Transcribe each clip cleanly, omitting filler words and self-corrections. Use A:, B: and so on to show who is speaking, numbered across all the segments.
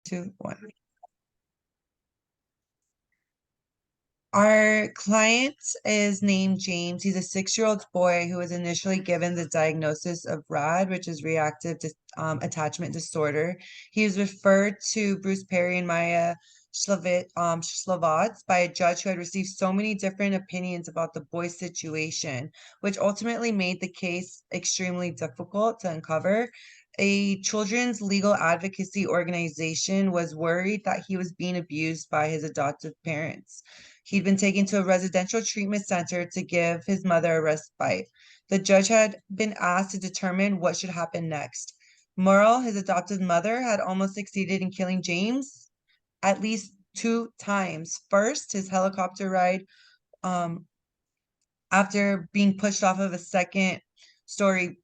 A: 2, 1. Our client is named James. He's a 6-year-old boy who was initially given the diagnosis of RAD, which is reactive attachment disorder. He was referred to Bruce Perry and Maya Schlovatz by a judge who had received so many different opinions about the boy's situation, which ultimately made the case extremely difficult to uncover. A children's legal advocacy organization was worried that he was being abused by his adoptive parents. He'd been taken to a residential treatment center to give his mother a respite. The judge had been asked to determine what should happen next. Merle, his adopted mother, had almost succeeded in killing James at least 2 times. First, his helicopter ride um, after being pushed off of a second-story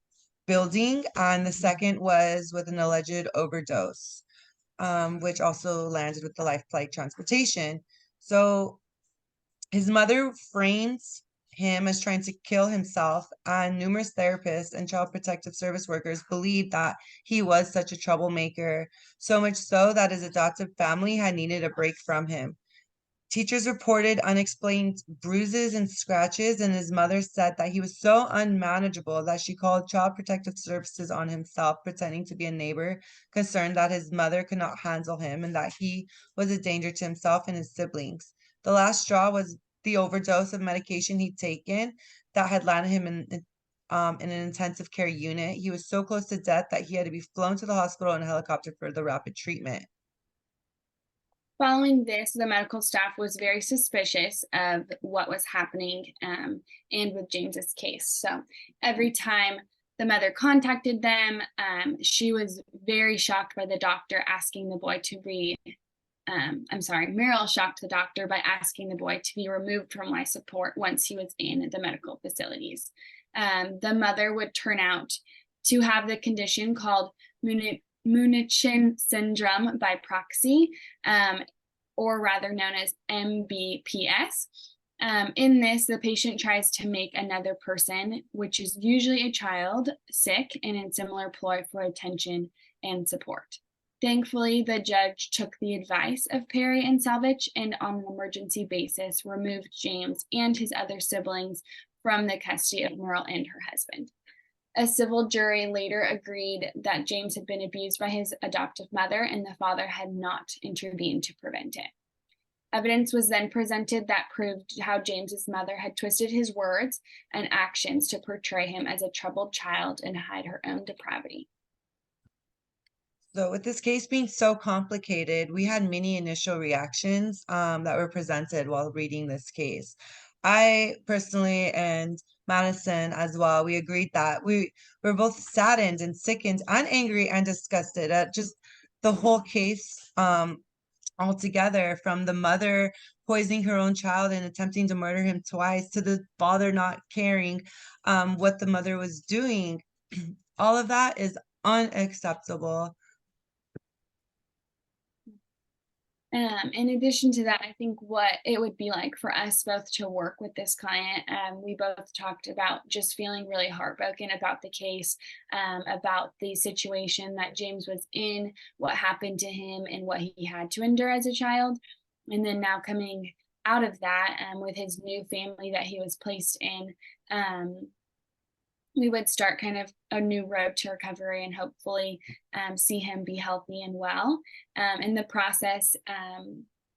A: building, and the second was with an alleged overdose, which also landed with the life flight transportation. So his mother frames him as trying to kill himself, and numerous therapists and child protective service workers believed that he was such a troublemaker, so much so that his adoptive family had needed a break from him. Teachers reported unexplained bruises and scratches, and his mother said that he was so unmanageable that she called Child Protective Services on himself, pretending to be a neighbor, concerned that his mother could not handle him and that he was a danger to himself and his siblings. The last straw was the overdose of medication he'd taken that had landed him in an intensive care unit. He was so close to death that he had to be flown to the hospital in a helicopter for the rapid treatment.
B: Following this, the medical staff was very suspicious of what was happening and with James's case. So every time the mother contacted them, she was very shocked by the doctor asking the boy to be, Merrill shocked the doctor by asking the boy to be removed from life support once he was in the medical facilities. The mother would turn out to have the condition called Munich syndrome by proxy, or rather known as MBPS. In this, the patient tries to make another person, which is usually a child, sick and in similar ploy for attention and support. Thankfully, the judge took the advice of Perry and Salvich and on an emergency basis removed James and his other siblings from the custody of Merle and her husband. A civil jury later agreed that James had been abused by his adoptive mother and the father had not intervened to prevent it. Evidence was then presented that proved how James's mother had twisted his words and actions to portray him as a troubled child and hide her own depravity.
A: So with this case being so complicated, we had many initial reactions that were presented while reading this case. I personally and Madison as well, we agreed that we were both saddened and sickened and angry and disgusted at just the whole case altogether, from the mother poisoning her own child and attempting to murder him twice to the father not caring what the mother was doing. All of that is unacceptable.
B: In addition to that, I think what it would be like for us both to work with this client, we both talked about just feeling really heartbroken about the case, about the situation that James was in, what happened to him, and what he had to endure as a child. And then now coming out of that with his new family that he was placed in, we would start kind of a new road to recovery and hopefully see him be healthy and well. In the process,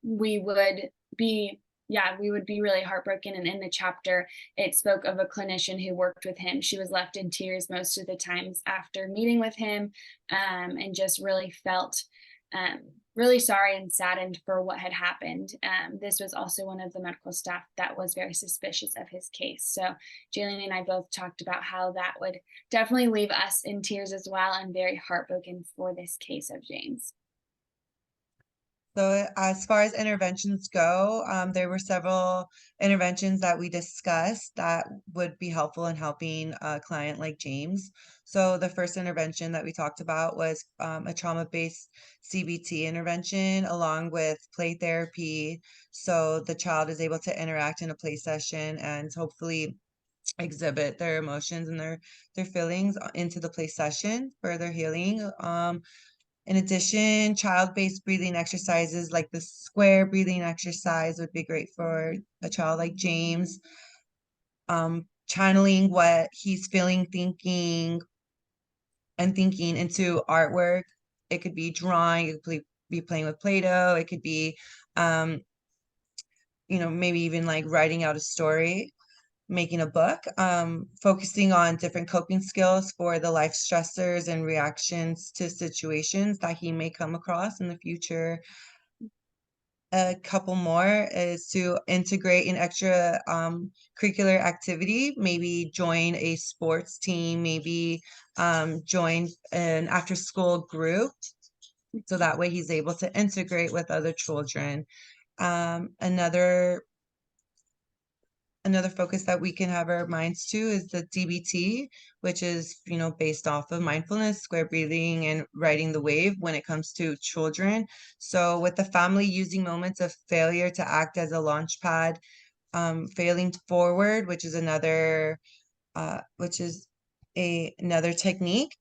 B: we would be really heartbroken. And in the chapter, it spoke of a clinician who worked with him. She was left in tears most of the times after meeting with him, and just really felt really sorry and saddened for what had happened. This was also one of the medical staff that was very suspicious of his case. So Jaylene and I both talked about how that would definitely leave us in tears as well and very heartbroken for this case of James.
A: So as far as interventions go, there were several interventions that we discussed that would be helpful in helping a client like James. So the first intervention that we talked about was a trauma-based CBT intervention along with play therapy. So the child is able to interact in a play session and hopefully exhibit their emotions and their feelings into the play session for their healing. In addition, child-based breathing exercises like the square breathing exercise would be great for a child like James. Channeling what he's feeling, thinking into artwork. It could be drawing, it could be playing with Play-Doh, it could be, maybe even like writing out a story, making a book, focusing on different coping skills for the life stressors and reactions to situations that he may come across in the future. A couple more is to integrate an extra curricular activity, maybe join a sports team, maybe join an after school group, so that way he's able to integrate with other children. Another focus that we can have our minds to is the DBT, which is, based off of mindfulness, square breathing, and riding the wave when it comes to children. So with the family using moments of failure to act as a launch pad, failing forward, which is another technique,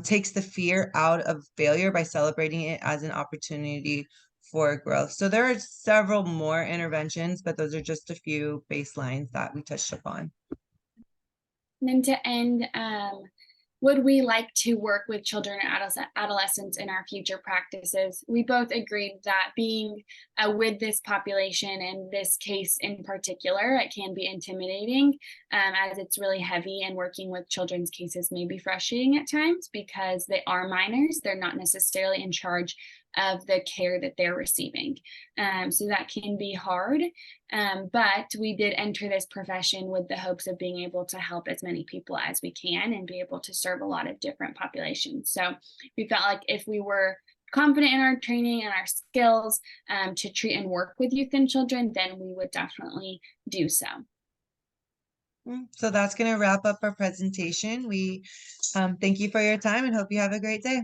A: takes the fear out of failure by celebrating it as an opportunity for growth. So there are several more interventions, but those are just a few baselines that we touched upon.
B: And then to end, would we like to work with children and adolescents in our future practices? We both agreed that being with this population and this case in particular, it can be intimidating, as it's really heavy, and working with children's cases may be frustrating at times because they are minors. They're not necessarily in charge of the care that they're receiving. So that can be hard. But we did enter this profession with the hopes of being able to help as many people as we can and be able to serve a lot of different populations. So we felt like if we were confident in our training and our skills to treat and work with youth and children, then we would definitely do so.
A: So that's going to wrap up our presentation. We thank you for your time and hope you have a great day.